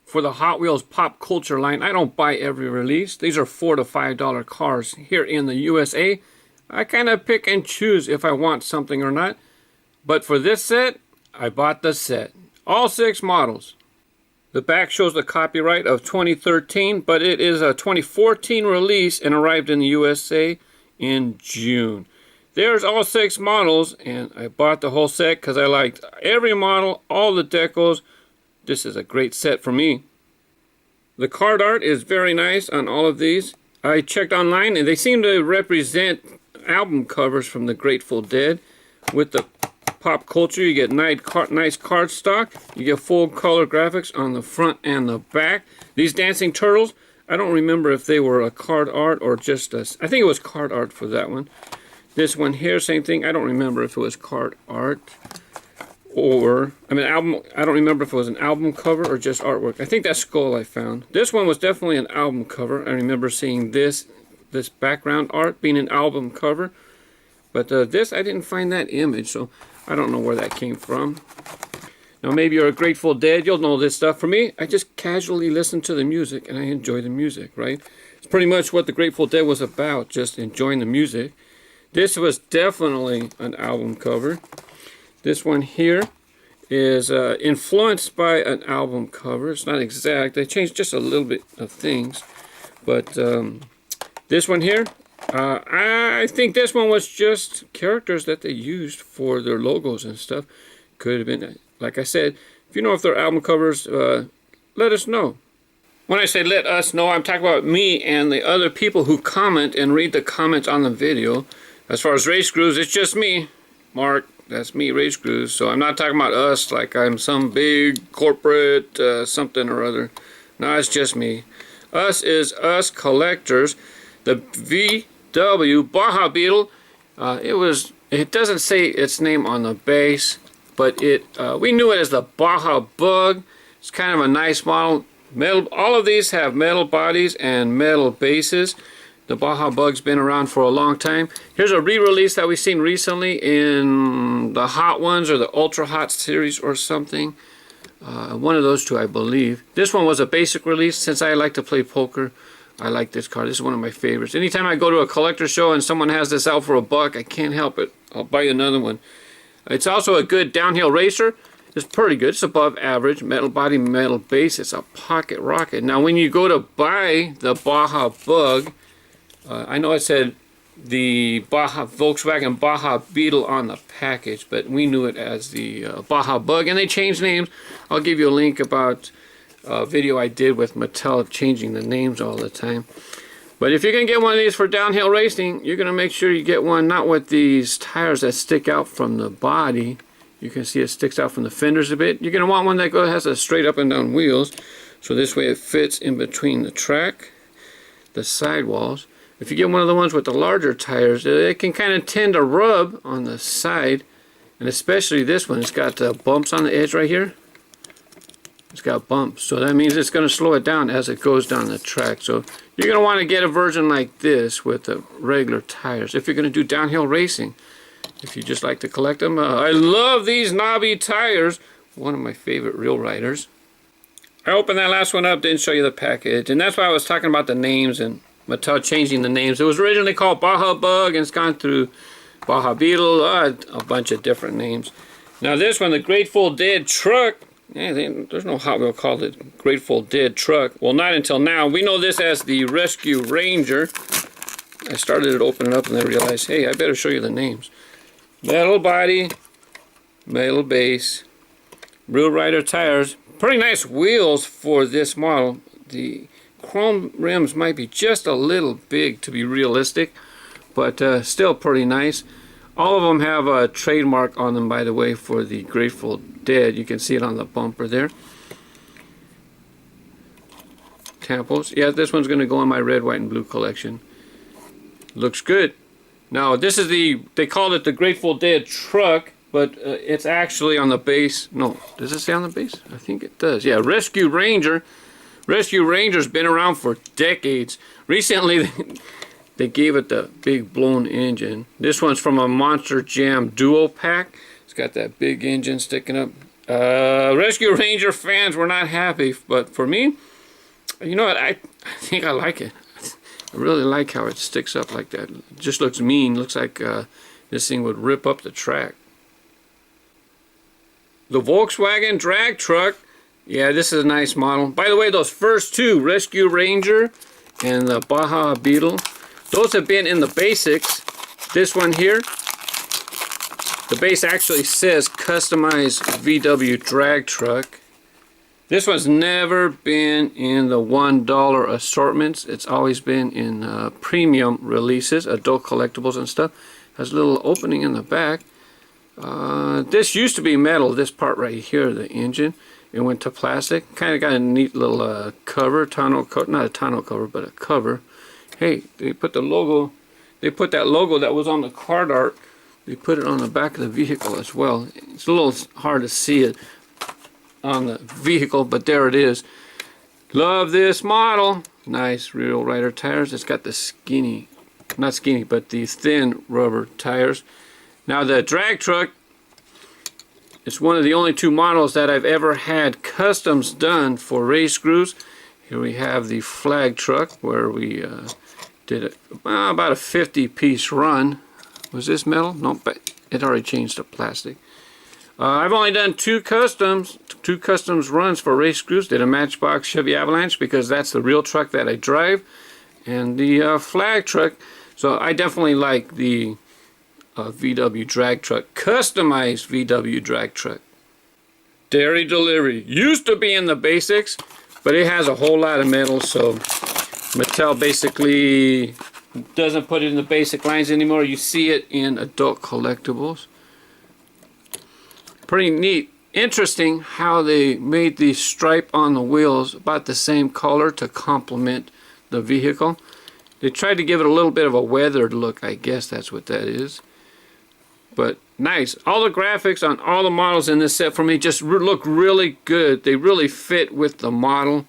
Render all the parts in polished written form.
for the Hot Wheels pop culture line. I don't buy every release. These are $4 to $5 cars here in the USA. I kind of pick and choose if I want something or not. But for this set, I bought the set. All 6 models. The back shows the copyright of 2013, but it is a 2014 release and arrived in the USA in June. There's all 6 models, and I bought the whole set because I liked every model, all the decos. This is a great set for me. The card art is very nice on all of these. I checked online and they seem to represent album covers from the Grateful Dead. With the pop culture, you get nice card stock. You get full color graphics on the front and the back. These dancing turtles, I don't remember if they were a card art or just a... I think it was card art for that one. This one here, same thing. I don't remember if it was card art. Or, album. I don't remember if it was an album cover or just artwork. I think that skull I found. This one was definitely an album cover. I remember seeing this background art being an album cover. But this, I didn't find that image, so I don't know where that came from. Now, maybe you're a Grateful Dead. You'll know this stuff. For me, I just casually listen to the music, and I enjoy the music, right? It's pretty much what the Grateful Dead was about, just enjoying the music. This was definitely an album cover. This one here is influenced by an album cover. It's not exact. They changed just a little bit of things. But this one here, I think this one was just characters that they used for their logos and stuff. Could have been, like I said, if you know if they're album covers, let us know. When I say let us know, I'm talking about me and the other people who comment and read the comments on the video. As far as RaceGrooves, it's just me, Mark. That's me, RaceGrooves. So I'm not talking about us like I'm some big corporate something or other. No, it's just me. Us is us collectors. The VW Baja Beetle. It doesn't say its name on the base, but we knew it as the Baja Bug. It's kind of a nice model. Metal. All of these have metal bodies and metal bases. The Baja Bug's been around for a long time. Here's a re-release that we've seen recently in the Hot Ones or the Ultra Hot series or something. One of those two, I believe. This one was a basic release. Since I like to play poker, I like this car. This is one of my favorites. Anytime I go to a collector show and someone has this out for $1, I can't help it. I'll buy another one. It's also a good downhill racer. It's pretty good. It's above average. Metal body, metal base. It's a pocket rocket. Now, when you go to buy the Baja Bug, I know it said the Volkswagen Baja Beetle on the package, but we knew it as the Baja Bug, and they changed names. I'll give you a link about a video I did with Mattel changing the names all the time. But if you're going to get one of these for downhill racing, you're going to make sure you get one not with these tires that stick out from the body. You can see it sticks out from the fenders a bit. You're going to want one that has a straight up and down wheels, so this way it fits in between the track, the sidewalls. If you get one of the ones with the larger tires, it can kind of tend to rub on the side, and especially this one. It's got bumps on the edge right here. It's got bumps, so that means it's going to slow it down as it goes down the track. So you're going to want to get a version like this with the regular tires if you're going to do downhill racing. If you just like to collect them, I love these knobby tires. One of my favorite real riders. I opened that last one up, didn't show you the package, and that's why I was talking about the names and Mattel changing the names. It was originally called Baja Bug, and it's gone through Baja Beetle, a bunch of different names. Now this one, the Grateful Dead truck, there's no Hot Wheel called it Grateful Dead truck. Well, not until now. We know this as the Rescue Ranger. I started to open it up and then realized, hey, I better show you the names. Metal body, metal base, Real Rider tires. Pretty nice wheels for this model. The chrome rims might be just a little big to be realistic, but still pretty nice. All of them have a trademark on them, by the way, for the Grateful Dead. You can see it on the bumper there. Tampos. Yeah, this one's going to go in my red, white, and blue collection. Looks good. Now, this is they called it the Grateful Dead truck, but it's actually on the base. No, does it say on the base? I think it does. Yeah, Rescue Ranger. Rescue Ranger's been around for decades. Recently, they gave it the big blown engine. This one's from a Monster Jam Duo pack. It's got that big engine sticking up. Rescue Ranger fans were not happy, but for me, you know what, I think I like it. I really like how it sticks up like that. It just looks mean. Looks like this thing would rip up the track. The Volkswagen drag truck. Yeah, this is a nice model. By the way, those first two, Rescue Ranger and the Baja Beetle, those have been in the basics. This one here, the base actually says customized VW drag truck. This one's never been in the $1 assortments. It's always been in premium releases, adult collectibles and stuff. Has a little opening in the back. This used to be metal, this part right here, the engine. It went to plastic. Kind of got a neat little cover, tonneau cover, not a tonneau cover, but a cover. Hey, they put the logo, they put that logo that was on the card art, they put it on the back of the vehicle as well. It's a little hard to see it on the vehicle, but there it is. Love this model. Nice real rider tires. It's got the skinny, not skinny, but the thin rubber tires. Now the drag truck, it's one of the only two models that I've ever had customs done for RaceGrooves. Here we have the flag truck where we did about a 50-piece run. Was this metal? No, but it already changed to plastic. I've only done two customs runs for RaceGrooves. Did a Matchbox Chevy Avalanche because that's the real truck that I drive, and the flag truck. So I definitely like the VW drag truck, customized VW drag truck. Dairy delivery used to be in the basics, but it has a whole lot of metal, so Mattel basically doesn't put it in the basic lines anymore. You see it in adult collectibles. Pretty neat. Interesting how they made the stripe on the wheels about the same color to complement the vehicle. They tried to give it a little bit of a weathered look. I guess that's what that is. But nice. All the graphics on all the models in this set for me just look really good. They really fit with the model.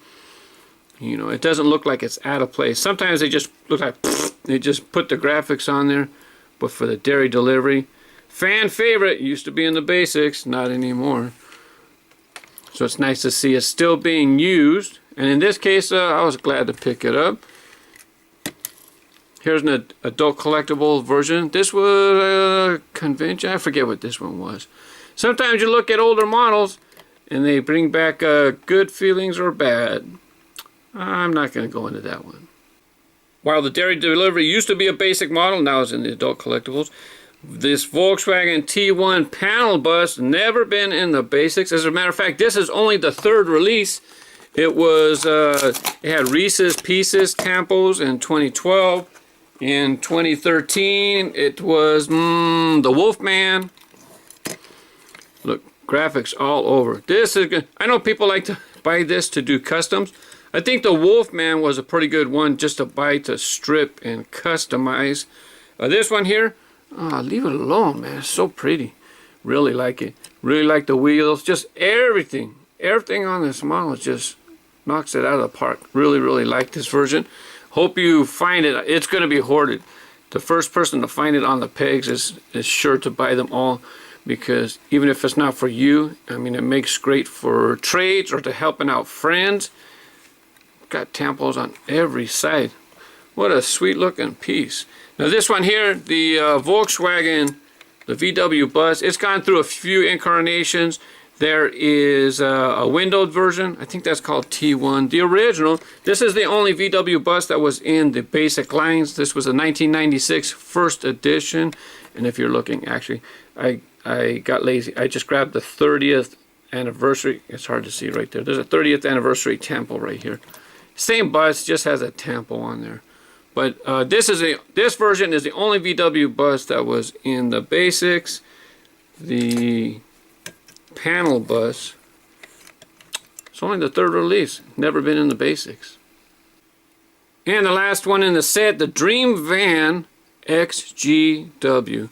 You know, it doesn't look like it's out of place. Sometimes they just look like they just put the graphics on there. But for the dairy delivery, fan favorite, used to be in the basics, not anymore. So it's nice to see it still being used. And in this case, I was glad to pick it up. Here's an adult collectible version. This was a convention. I forget what this one was. Sometimes you look at older models and they bring back good feelings or bad. I'm not going to go into that one. While the dairy delivery used to be a basic model, now it's in the adult collectibles. This Volkswagen T1 Panel Bus, never been in the basics. As a matter of fact, this is only the third release. It was, it had Reese's Pieces tampos in 2012. In 2013, it was the Wolfman. Look, graphics all over. This is good. I know people like to buy this to do customs. I think the Wolfman was a pretty good one just to buy to strip and customize. This one here, leave it alone, man. It's so pretty. Really like it. Really like the wheels. Just everything. Everything on this model just knocks it out of the park. Really, really like this version. Hope you find it. It's going to be hoarded. The first person to find it on the pegs is sure to buy them all, because even if it's not for you, I mean, it makes great for trades or to helping out friends. Got tampos on every side. What a sweet looking piece. Now this one here, the Volkswagen, the VW bus, it's gone through a few incarnations. There is a windowed version. I think that's called T1. The original, this is the only VW bus that was in the basic lines. This was a 1996 first edition. And if you're looking, actually, I got lazy. I just grabbed the 30th anniversary. It's hard to see right there. There's a 30th anniversary tampo right here. Same bus, just has a tampo on there. But this version is the only VW bus that was in the basics. The panel bus, it's only the third release, never been in the basics. And the last one in the set, the Dream Van XGW,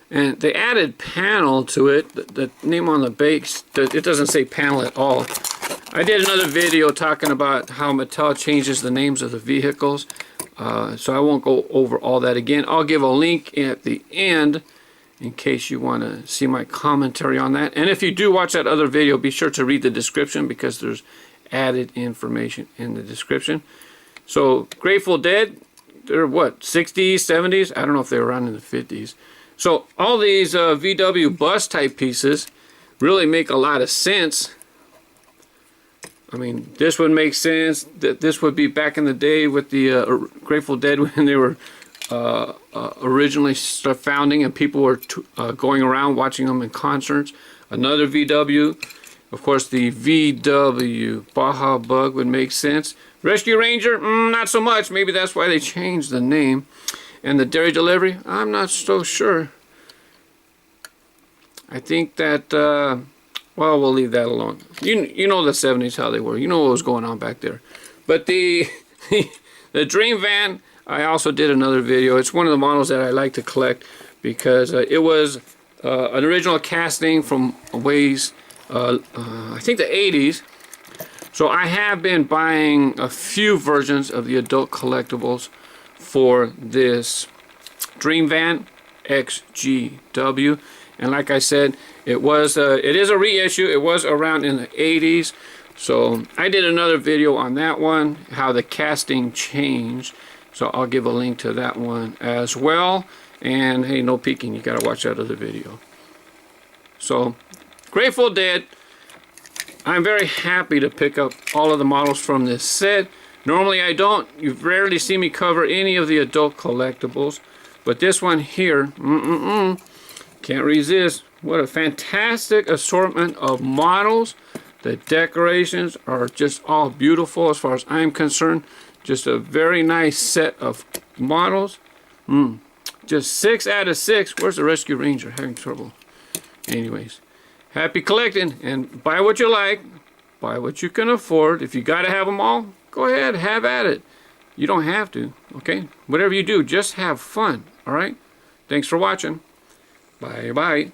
and they added panel to it. The name on the base, it doesn't say panel at all. I did another video talking about how Mattel changes the names of the vehicles, so I won't go over all that again. I'll give a link at the end. in case you want to see my commentary on that. And if you do watch that other video, be sure to read the description because there's added information in the description. So Grateful Dead, they're what, 60s, 70s? I don't know if they were around in the 50s. So all these VW bus type pieces really make a lot of sense. I mean, this would make sense. That this would be back in the day with the Grateful Dead when they were originally founding, and people were going around watching them in concerts. Another VW, of course, the VW Baja Bug would make sense. Rescue Ranger, not so much. Maybe that's why they changed the name. And the dairy delivery, I'm not so sure. I think that, well, we'll leave that alone. You know the 70s, how they were. You know what was going on back there. But the Dream Van, I also did another video. It's one of the models that I like to collect because it was an original casting from ways, I think the 80s. So I have been buying a few versions of the adult collectibles for this Dream Van XGW, and like I said, it is a reissue. It was around in the 80s, so I did another video on that one, how the casting changed. So I'll give a link to that one as well. And hey, no peeking, you gotta watch that other video. So Grateful Dead, I'm very happy to pick up all of the models from this set. Normally I don't. You rarely see me cover any of the adult collectibles. But this one here, can't resist. What a fantastic assortment of models. The decorations are just all beautiful as far as I'm concerned. Just a very nice set of models. Just 6 out of 6. Where's the Rescue Ranger? Having trouble. Anyways. Happy collecting, and buy what you like, buy what you can afford. If you got to have them all, go ahead, have at it. You don't have to, okay? Whatever you do, just have fun, all right? Thanks for watching. Bye-bye.